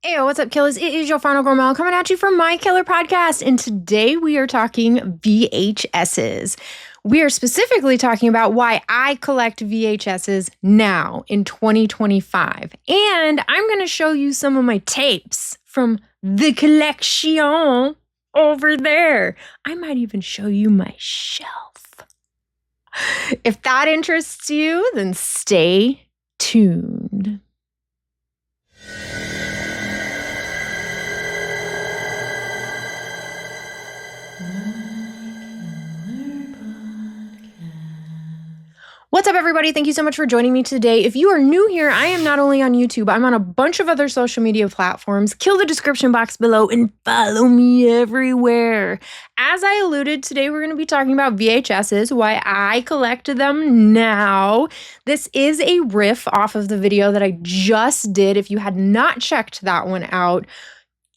Hey, what's up, killers? It is your final girl Mel coming at you from My Killer Podcast, and today we are talking VHSs. We are specifically talking about why I collect VHSs now in 2025, and I'm going to show you some of my tapes from the collection over there. I might even show you my shelf. If that interests you, then stay tuned. What's up, everybody? Thank you so much for joining me today. If you are new here, I am not only on YouTube, I'm on a bunch of other social media platforms. Kill the description box below and follow me everywhere. As I alluded, today we're going to be talking about VHSs, why I collect them now. This is a riff off of the video that I just did. If you had not checked that one out,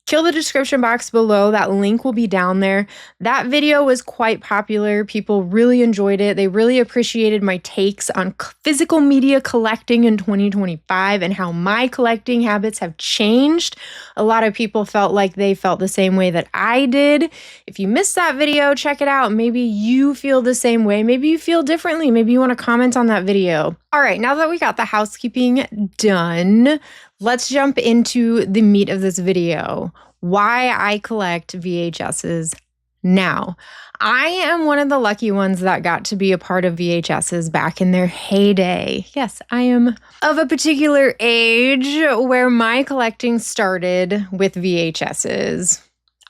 kill the description box below. That link will be down there. That video was quite popular. People really enjoyed it. They really appreciated my takes on physical media collecting in 2025 and how my collecting habits have changed. A lot of people felt like they felt the same way that I did. If you missed that video, check it out. Maybe you feel the same way. Maybe you feel differently. Maybe you want to comment on that video. All right, now that we got the housekeeping done, let's jump into the meat of this video. Why I collect VHSs now. I am one of the lucky ones that got to be a part of VHSs back in their heyday. Yes, I am of a particular age where my collecting started with VHSs.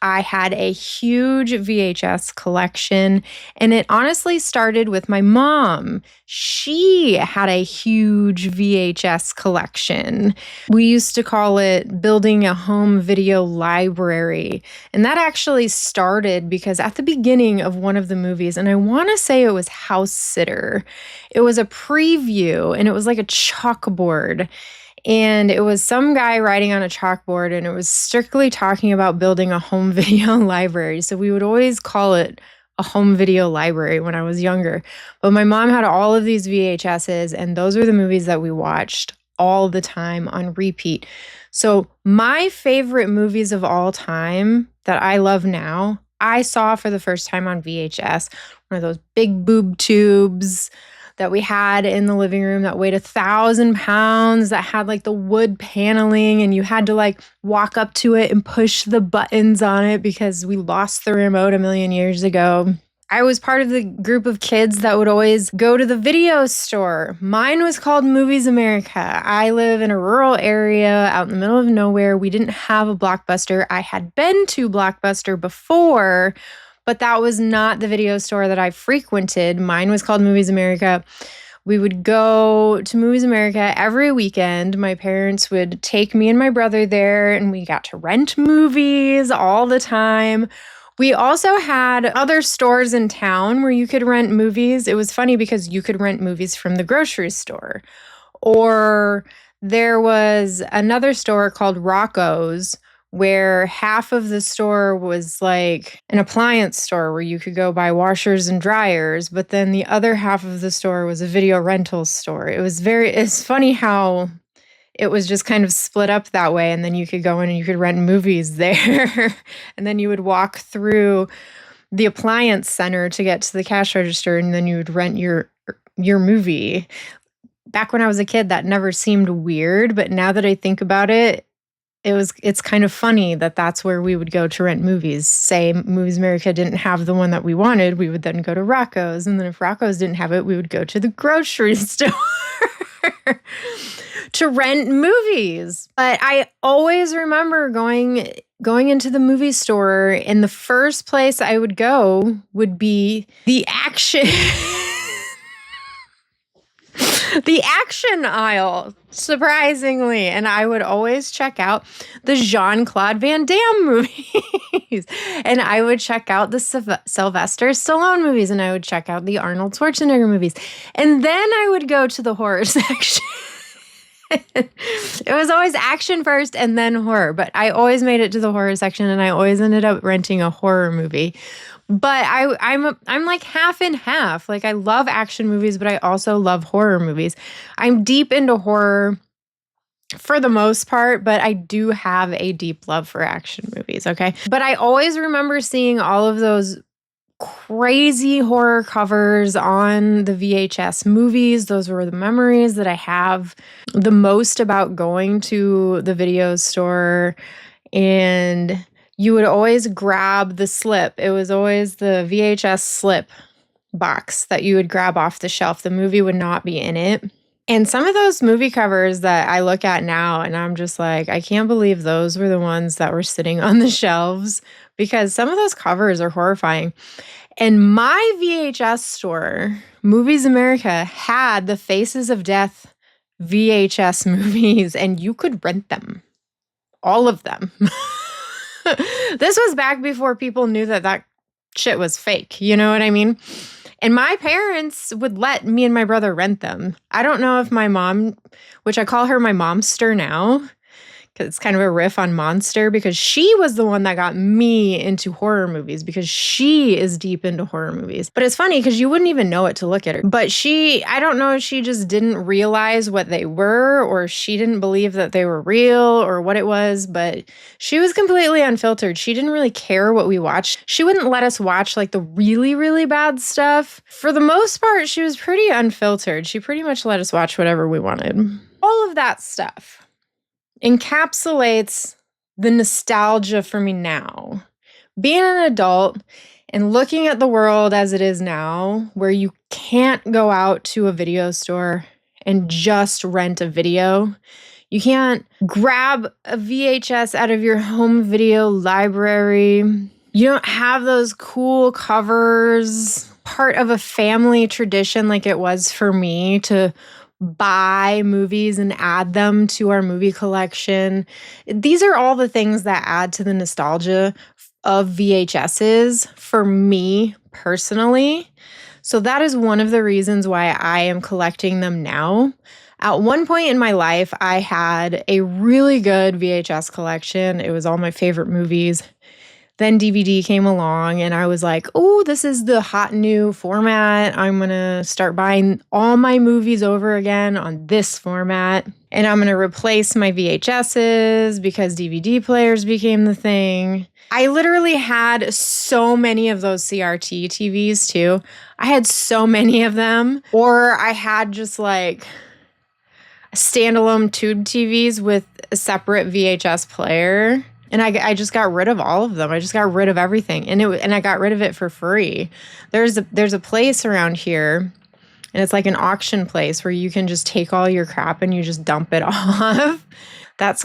I had a huge VHS collection, and it honestly started with my mom. She had a huge VHS collection. We used to call it building a home video library. And that actually started because at the beginning of one of the movies, and I want to say it was House Sitter, it was a preview, and it was like a chalkboard. And it was some guy writing on a chalkboard, and it was strictly talking about building a home video library. So we would always call it a home video library when I was younger. But my mom had all of these VHSs, and those were the movies that we watched all the time on repeat. So my favorite movies of all time that I love now, I saw for the first time on VHS, one of those big boob tubes that we had in the living room that weighed 1,000 pounds, that had like the wood paneling, and you had to like walk up to it and push the buttons on it because we lost the remote a million years ago. I was part of the group of kids that would always go to the video store. Mine was called Movies America. I live in a rural area out in the middle of nowhere. We didn't have a Blockbuster. I had been to Blockbuster before, but that was not the video store that I frequented. Mine was called Movies America. We would go to Movies America every weekend. My parents would take me and my brother there, and we got to rent movies all the time. We also had other stores in town where you could rent movies. It was funny because you could rent movies from the grocery store. Or there was another store called Rocco's, where half of the store was like an appliance store where you could go buy washers and dryers, but then the other half of the store was a video rental store. It's funny how it was just kind of split up that way, and then you could go in and you could rent movies there, and then you would walk through the appliance center to get to the cash register, and then you would rent your movie. Back when I was a kid, that never seemed weird, but now that I think about it, it's kind of funny that that's where we would go to rent movies. Say Movies America didn't have the one that we wanted, we would then go to Rocco's. And then if Rocco's didn't have it, we would go to the grocery store to rent movies. But I always remember going into the movie store, and the first place I would go would be the action the action aisle, surprisingly. And I would always check out the Jean-Claude Van Damme movies. And I would check out the Sylvester Stallone movies. And I would check out the Arnold Schwarzenegger movies. And then I would go to the horror section. It was always action first and then horror. But I always made it to the horror section, and I always ended up renting a horror movie. But I'm like half and half. Like, I love action movies, but I also love horror movies. I'm deep into horror. for the most part, but I do have a deep love for action movies, okay? But I always remember seeing all of those crazy horror covers on the VHS movies. Those were the memories that I have the most about going to the video store. And you would always grab the slip. It was always the VHS slip box that you would grab off the shelf. The movie would not be in it. And some of those movie covers that I look at now and I'm just like, I can't believe those were the ones that were sitting on the shelves, because some of those covers are horrifying. And my VHS store, Movies America, had the Faces of Death VHS movies, and you could rent them. All of them. This was back before people knew that shit was fake. You know what I mean? And my parents would let me and my brother rent them. I don't know if my mom, which I call her my momster now, because it's kind of a riff on Monster, because she was the one that got me into horror movies, because she is deep into horror movies. But it's funny because you wouldn't even know it to look at her. But I don't know if she just didn't realize what they were, or she didn't believe that they were real, or what it was, but she was completely unfiltered. She didn't really care what we watched. She wouldn't let us watch like the really, really bad stuff. For the most part, she was pretty unfiltered. She pretty much let us watch whatever we wanted. All of that stuff encapsulates the nostalgia for me now. Being an adult and looking at the world as it is now, where you can't go out to a video store and just rent a video. You can't grab a VHS out of your home video library. You don't have those cool covers, part of a family tradition like it was for me to buy movies and add them to our movie collection. These are all the things that add to the nostalgia of VHSs for me personally. So that is one of the reasons why I am collecting them now. At one point in my life, I had a really good VHS collection. It was all my favorite movies. Then DVD came along and I was like, oh, this is the hot new format. I'm going to start buying all my movies over again on this format. And I'm going to replace my VHSs because DVD players became the thing. I literally had so many of those CRT TVs too. I had so many of them. Or I had just like standalone tube TVs with a separate VHS player. And I just got rid of all of them. I just got rid of everything. And I got rid of it for free. There's a place around here, and it's like an auction place where you can just take all your crap and you just dump it off. That's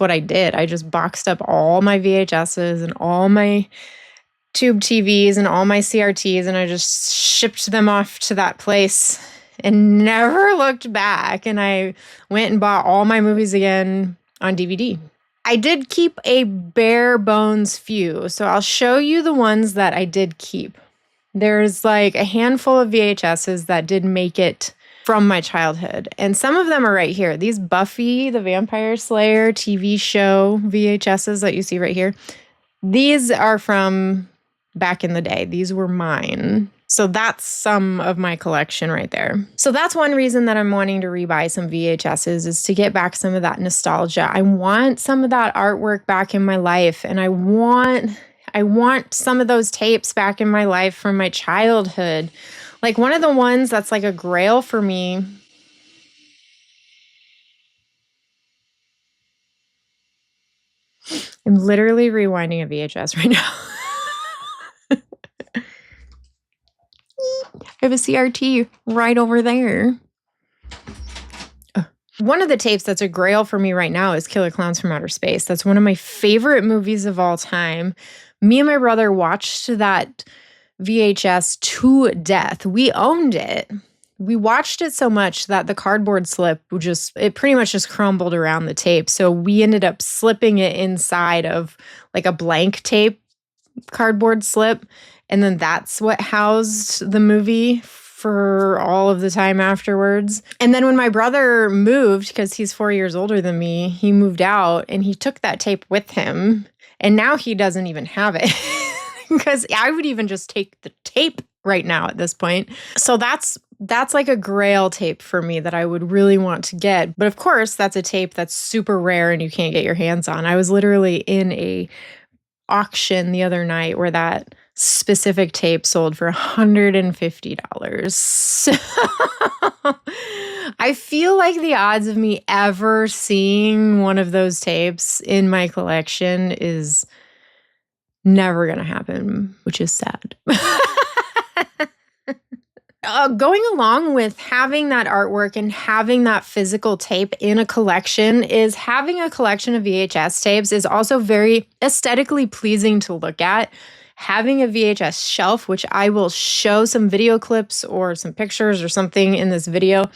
what I did. I just boxed up all my VHSs and all my tube TVs and all my CRTs, and I just shipped them off to that place and never looked back. And I went and bought all my movies again on DVD. I did keep a bare bones few, so I'll show you the ones that I did keep. There's like a handful of VHSs that did make it from my childhood, and some of them are right here. These Buffy the Vampire Slayer TV show VHSs that you see right here, these are from back in the day. These were mine. So that's some of my collection right there. So that's one reason that I'm wanting to rebuy some VHSs, is to get back some of that nostalgia. I want some of that artwork back in my life, and I want some of those tapes back in my life from my childhood. Like one of the ones that's like a grail for me. I'm literally rewinding a VHS right now. I have a CRT right over there. One of the tapes that's a grail for me right now is Killer Clowns from Outer Space. That's one of my favorite movies of all time. Me and my brother watched that VHS to death. We owned it. We watched it so much that the cardboard slip it pretty much just crumbled around the tape. So we ended up slipping it inside of like a blank tape cardboard slip. And then that's what housed the movie for all of the time afterwards. And then when my brother moved, because he's 4 years older than me, he moved out and he took that tape with him. And now he doesn't even have it because I would even just take the tape right now at this point. So that's like a Grail tape for me that I would really want to get. But of course, that's a tape that's super rare and you can't get your hands on. I was literally in a auction the other night where that specific tape sold for $150. So I feel like the odds of me ever seeing one of those tapes in my collection is never going to happen, which is sad. Going along with having that artwork and having that physical tape in a collection is having a collection of VHS tapes is also very aesthetically pleasing to look at. Having a VHS shelf, which I will show some video clips or some pictures or something in this video.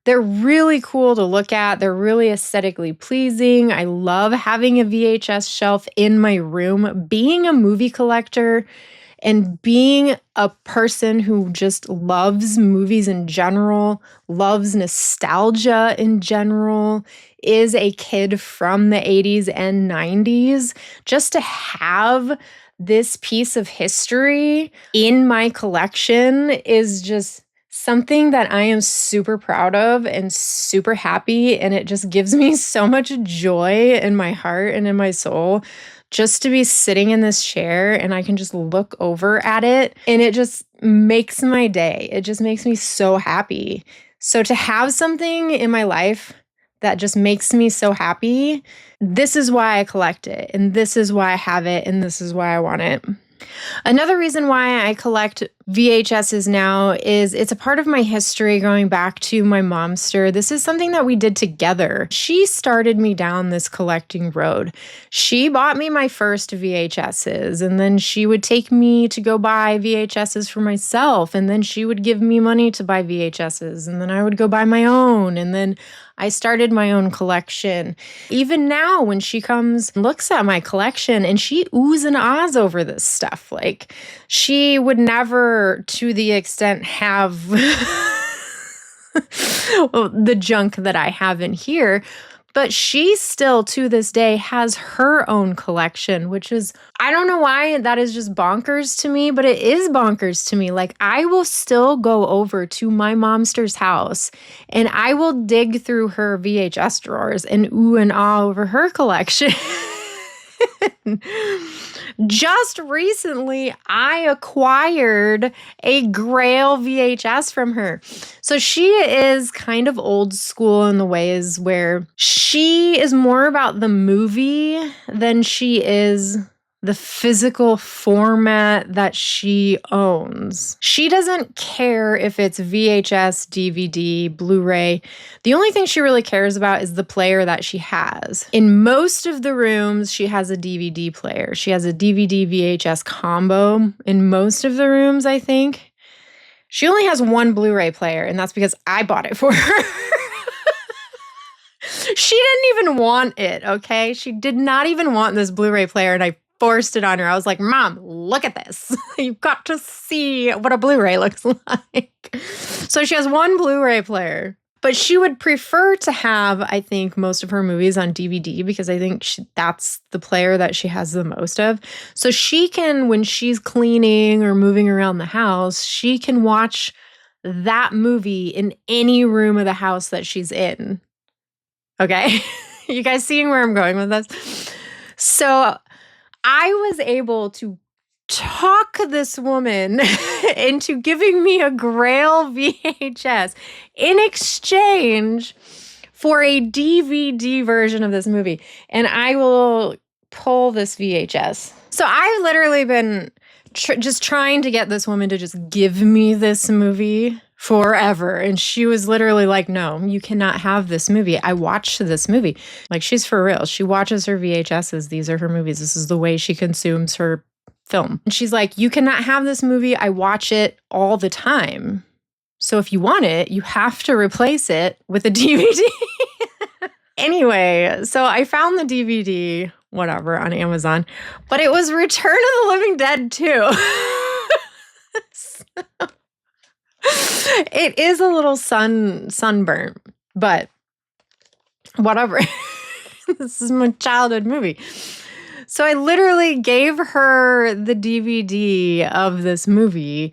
They're really cool to look at. They're really aesthetically pleasing. I love having a VHS shelf in my room. Being a movie collector and being a person who just loves movies in general, loves nostalgia in general, is a kid from the 80s and 90s, just to have this piece of history in my collection is just something that I am super proud of and super happy. And it just gives me so much joy in my heart and in my soul just to be sitting in this chair and I can just look over at it. And it just makes my day. It just makes me so happy. So to have something in my life that just makes me so happy, this is why I collect it. And this is why I have it. And this is why I want it. Another reason why I collect VHSs now is it's a part of my history going back to my momster. This is something that we did together. She started me down this collecting road. She bought me my first VHSs, and then she would take me to go buy VHSs for myself, and then she would give me money to buy VHSs, and then I would go buy my own, and then I started my own collection. Even now, when she comes and looks at my collection and she oohs and ahs over this stuff, like she would never to the extent have the junk that I have in here. But she still, to this day, has her own collection, which is, I don't know why that is just bonkers to me, but it is bonkers to me. Like, I will still go over to my momster's house and I will dig through her VHS drawers and ooh and ah over her collection. Just recently, I acquired a Grail VHS from her. So she is kind of old school in the ways where she is more about the movie than she is the physical format that she owns. She doesn't care if it's VHS, DVD, Blu-ray. The only thing she really cares about is the player that she has. In most of the rooms, she has a DVD player. She has a DVD VHS combo in most of the rooms, I think. She only has one Blu-ray player, and that's because I bought it for her. She didn't even want it, okay? She did not even want this Blu-ray player, and I forced it on her. I was like, Mom, look at this. You've got to see what a Blu-ray looks like. So she has one Blu-ray player, but she would prefer to have, I think, most of her movies on DVD because I think that's the player that she has the most of. So she can, when she's cleaning or moving around the house, she can watch that movie in any room of the house that she's in. Okay? You guys seeing where I'm going with this? So I was able to talk this woman into giving me a Grail VHS in exchange for a DVD version of this movie. And I will pull this VHS. So I've literally been just trying to get this woman to just give me this movie forever. And she was literally like, no, you cannot have this movie. I watched this movie. Like, she's for real. She watches her VHSs. These are her movies. This is the way she consumes her film. And she's like, you cannot have this movie. I watch it all the time. So if you want it, you have to replace it with a DVD. Anyway, so I found the DVD, whatever, on Amazon, but it was Return of the Living Dead 2. It is a little sunburnt, but whatever. This is my childhood movie. So I literally gave her the DVD of this movie,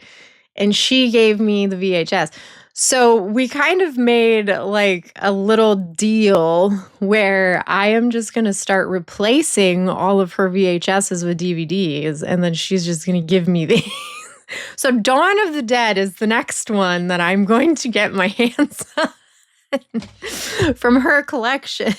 and she gave me the VHS. So we kind of made like a little deal where I am just going to start replacing all of her VHSs with DVDs, and then she's just going to give me these. So Dawn of the Dead is the next one that I'm going to get my hands on from her collection.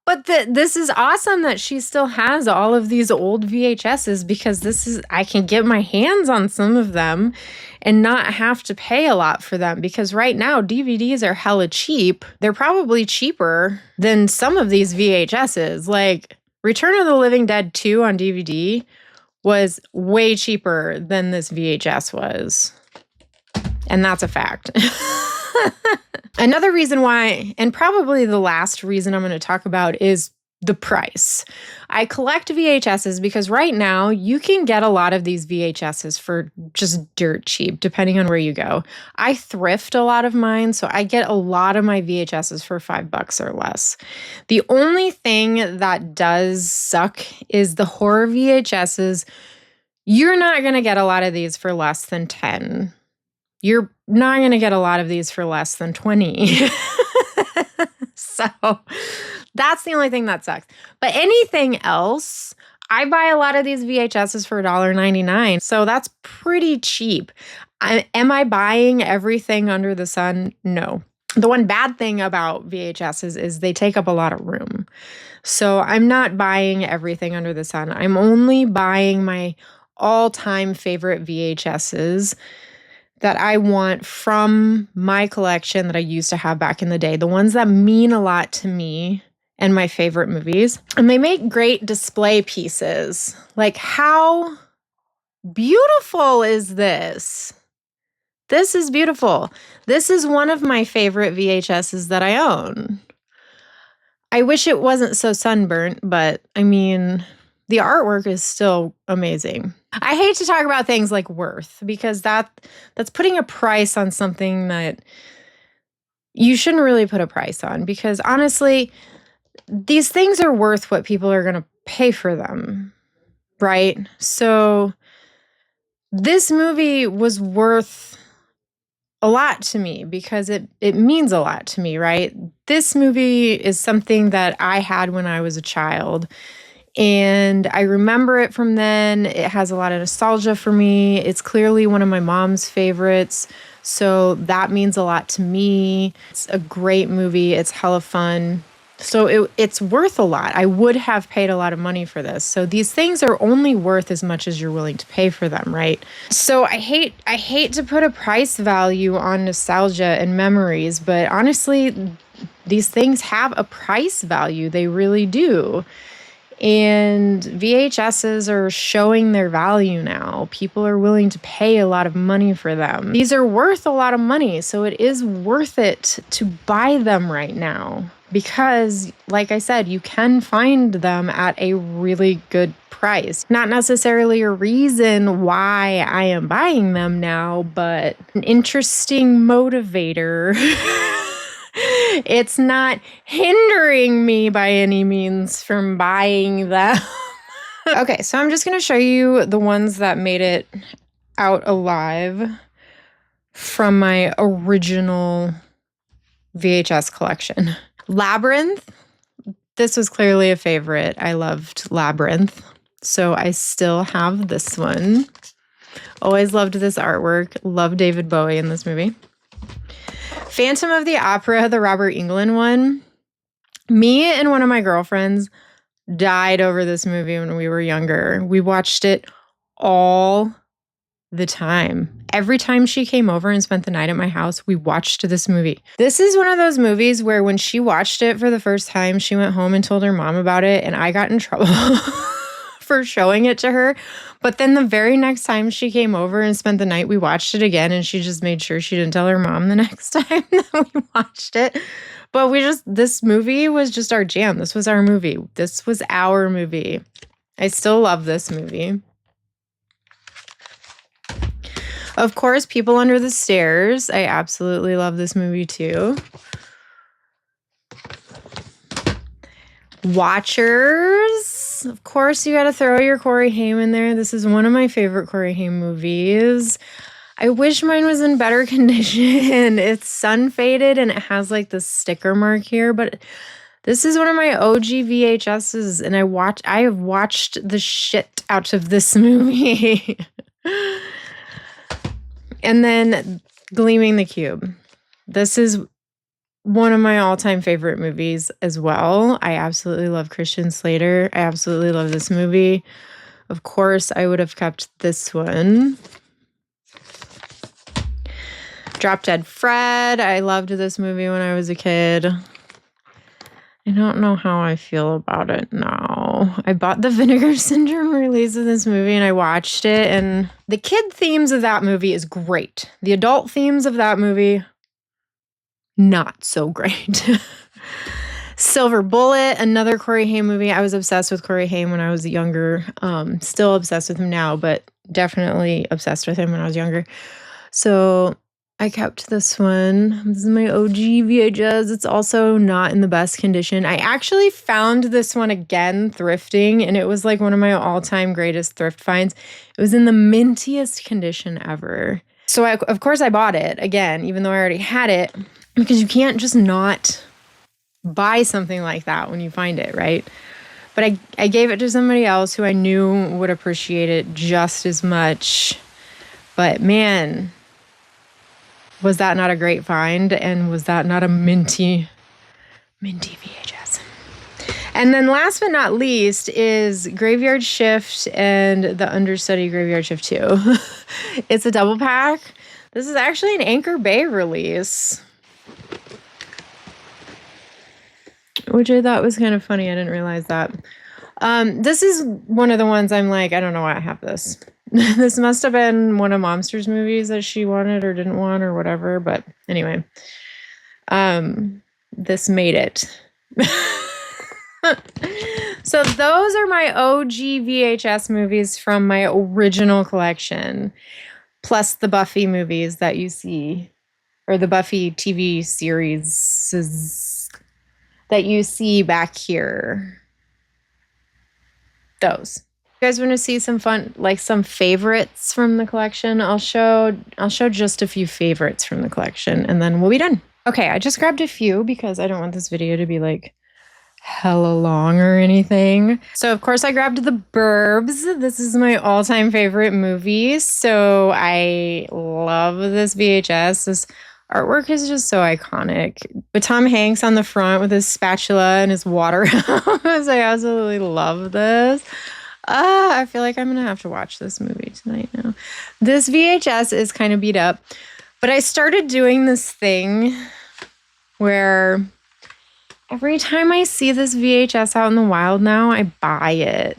But this is awesome that she still has all of these old VHSs, because I can get my hands on some of them and not have to pay a lot for them, because right now DVDs are hella cheap. They're probably cheaper than some of these VHSs. Like Return of the Living Dead 2 on DVD was way cheaper than this VHS was. And that's a fact. Another reason why, and probably the last reason I'm going to talk about, is the price. I collect VHSs because right now you can get a lot of these VHSs for just dirt cheap, depending on where you go. I thrift a lot of mine, so I get a lot of my VHSs for $5 or less. The only thing that does suck is the horror VHSs. You're not going to get a lot of these for less than 10. You're not going to get a lot of these for less than 20. So that's the only thing that sucks. But anything else, I buy a lot of these VHSs for $1.99. So that's pretty cheap. Am I buying everything under the sun? No. The one bad thing about VHSs is they take up a lot of room. So I'm not buying everything under the sun. I'm only buying my all-time favorite VHSs that I want from my collection that I used to have back in the day, the ones that mean a lot to me and my favorite movies. And they make great display pieces. Like, how beautiful is this? This is beautiful. This is one of my favorite VHSs that I own. I wish it wasn't so sunburnt, but I mean, the artwork is still amazing. I hate to talk about things like worth, because that's putting a price on something that you shouldn't really put a price on, because honestly, these things are worth what people are going to pay for them, right? So this movie was worth a lot to me because it means a lot to me, right? This movie is something that I had when I was a child. And I remember it from then. It has a lot of nostalgia for me. It's clearly one of my mom's favorites. So that means a lot to me. It's a great movie. It's hella fun. So it's worth a lot. I would have paid a lot of money for this. So these things are only worth as much as you're willing to pay for them, right? So I hate to put a price value on nostalgia and memories, but honestly, these things have a price value. They really do. And VHSs are showing their value now. People are willing to pay a lot of money for them. These are worth a lot of money, so it is worth it to buy them right now. Because, like I said, you can find them at a really good price. Not necessarily a reason why I am buying them now, but an interesting motivator. It's not hindering me by any means from buying them. Okay, so I'm just going to show you the ones that made it out alive from my original VHS collection. Labyrinth. This was clearly a favorite. I loved Labyrinth. So I still have this one. Always loved this artwork. Love David Bowie in this movie. Phantom of the Opera, the Robert Englund one. Me and one of my girlfriends died over this movie when we were younger. We watched it all the time. Every time she came over and spent the night at my house, we watched this movie. This is one of those movies where when she watched it for the first time, she went home and told her mom about it, and I got in trouble for showing it to her. But then the very next time she came over and spent the night, we watched it again, and she just made sure she didn't tell her mom the next time that we watched it. But this movie was just our jam. This was our movie. This was our movie. I still love this movie. Of course, People Under the Stairs. I absolutely love this movie too. Watchers. Of course, you got to throw your Corey Haim in there. This is one of my favorite Corey Haim movies. I wish mine was in better condition. It's sun faded and it has like this sticker mark here, but this is one of my OG VHSs, and I have watched the shit out of this movie. And then Gleaming the Cube. This is one of my all-time favorite movies as well. I absolutely love Christian Slater. I absolutely love this movie. Of course, I would have kept this one. Drop Dead Fred. I loved this movie when I was a kid. I don't know how I feel about it now. I bought the Vinegar Syndrome release of this movie and I watched it, and the kid themes of that movie is great. The adult themes of that movie, not so great. Silver Bullet, another Corey Haim movie. I was obsessed with Corey Haim when I was younger. Still obsessed with him now, but definitely obsessed with him when I was younger. So I kept this one. This is my OG VHS. It's also not in the best condition. I actually found this one again thrifting, and it was like one of my all-time greatest thrift finds. It was in the mintiest condition ever. So of course I bought it again, even though I already had it, because you can't just not buy something like that when you find it, right? But I gave it to somebody else who I knew would appreciate it just as much. But man, was that not a great find? And was that not a minty VHS? And then last but not least is Graveyard Shift and the Understudy Graveyard Shift 2. It's a double pack. This is actually an Anchor Bay release, which I thought was kind of funny. I didn't realize that. This is one of the ones I'm like, I don't know why I have this. This must have been one of Momster's movies that she wanted or didn't want or whatever. But anyway, this made it. So those are my OG VHS movies from my original collection, plus the Buffy movies that you see, or the Buffy TV series that you see back here. Those. You guys want to see some fun, like some favorites from the collection? I'll show just a few favorites from the collection, and then we'll be done. Okay, I just grabbed a few because I don't want this video to be like hella long or anything. So of course I grabbed The Burbs. This is my all-time favorite movie. So I love this VHS. This artwork is just so iconic. With Tom Hanks on the front with his spatula and his water hose. I absolutely love this. I feel like I'm going to have to watch this movie tonight now. This VHS is kind of beat up, but I started doing this thing where every time I see this VHS out in the wild now, I buy it.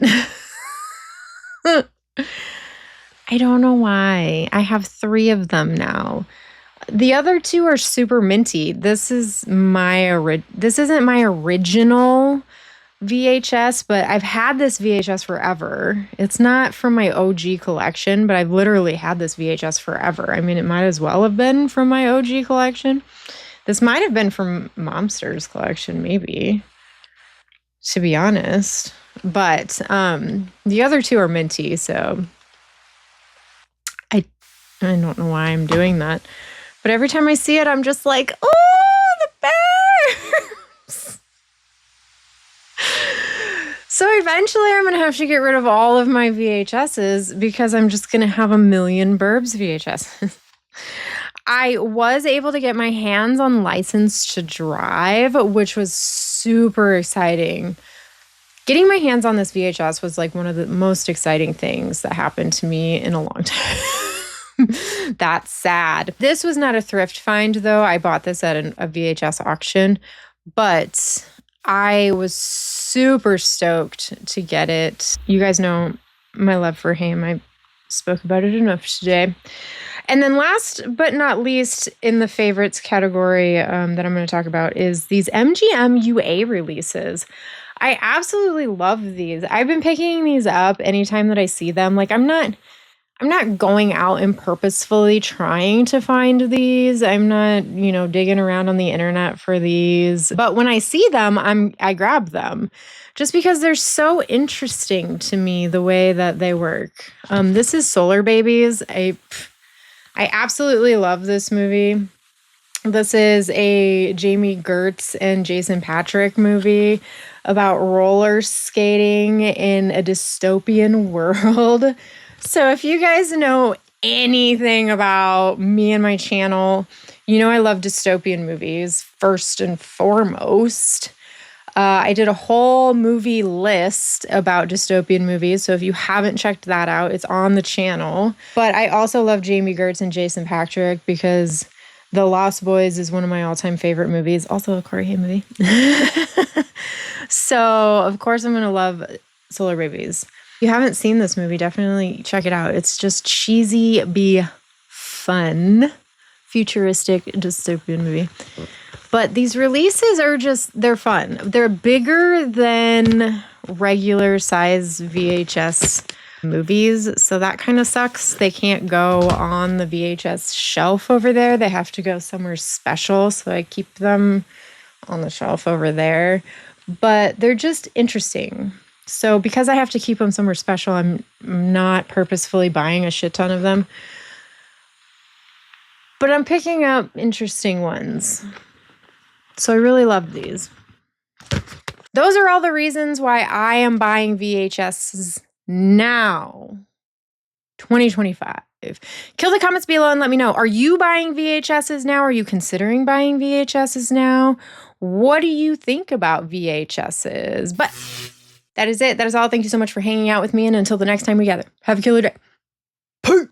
I don't know why. I have 3 of them now. The other 2 are super minty. This isn't my original VHS, but I've had this VHS forever. It's not from my OG collection, but I've literally had this VHS forever. I mean, it might as well have been from my OG collection. This might have been from Momster's collection, maybe, to be honest. But the other 2 are minty, so I don't know why I'm doing that. But every time I see it, I'm just like, oh, the Burbs! So eventually I'm going to have to get rid of all of my VHSs because I'm just going to have a million Burbs VHSs. I was able to get my hands on License to Drive, which was super exciting. Getting my hands on this VHS was like one of the most exciting things that happened to me in a long time. That's sad. This was not a thrift find, though. I bought this at a VHS auction, but I was super stoked to get it. You guys know my love for him. I spoke about it enough today. And then last but not least in the favorites category that I'm going to talk about is these MGM UA releases. I absolutely love these. I've been picking these up anytime that I see them. Like, I'm not I'm not going out and purposefully trying to find these. I'm not, digging around on the internet for these. But when I see them, I grab them just because they're so interesting to me the way that they work. This is Solar Babies. I absolutely love this movie. This is a Jamie Gertz and Jason Patric movie about roller skating in a dystopian world. So if you guys know anything about me and my channel, I love dystopian movies first and foremost. I did a whole movie list about dystopian movies. So if you haven't checked that out, it's on the channel. But I also love Jamie Gertz and Jason Patric because The Lost Boys is one of my all-time favorite movies. Also a Corey Haim movie. So, of course, I'm going to love Solar Babies. If you haven't seen this movie, definitely check it out. It's just cheesy, be fun, futuristic dystopian movie. But these releases are they're fun. They're bigger than regular size VHS movies. So that kind of sucks. They can't go on the VHS shelf over there. They have to go somewhere special. So I keep them on the shelf over there. But they're just interesting. So because I have to keep them somewhere special, I'm not purposefully buying a shit ton of them. But I'm picking up interesting ones. So I really love these. Those are all the reasons why I am buying VHSs now, 2025. Kill the comments below and let me know. Are you buying VHSs now? Are you considering buying VHSs now? What do you think about VHSs? But that is it. That is all. Thank you so much for hanging out with me. And until the next time we gather, have a killer day. Peace.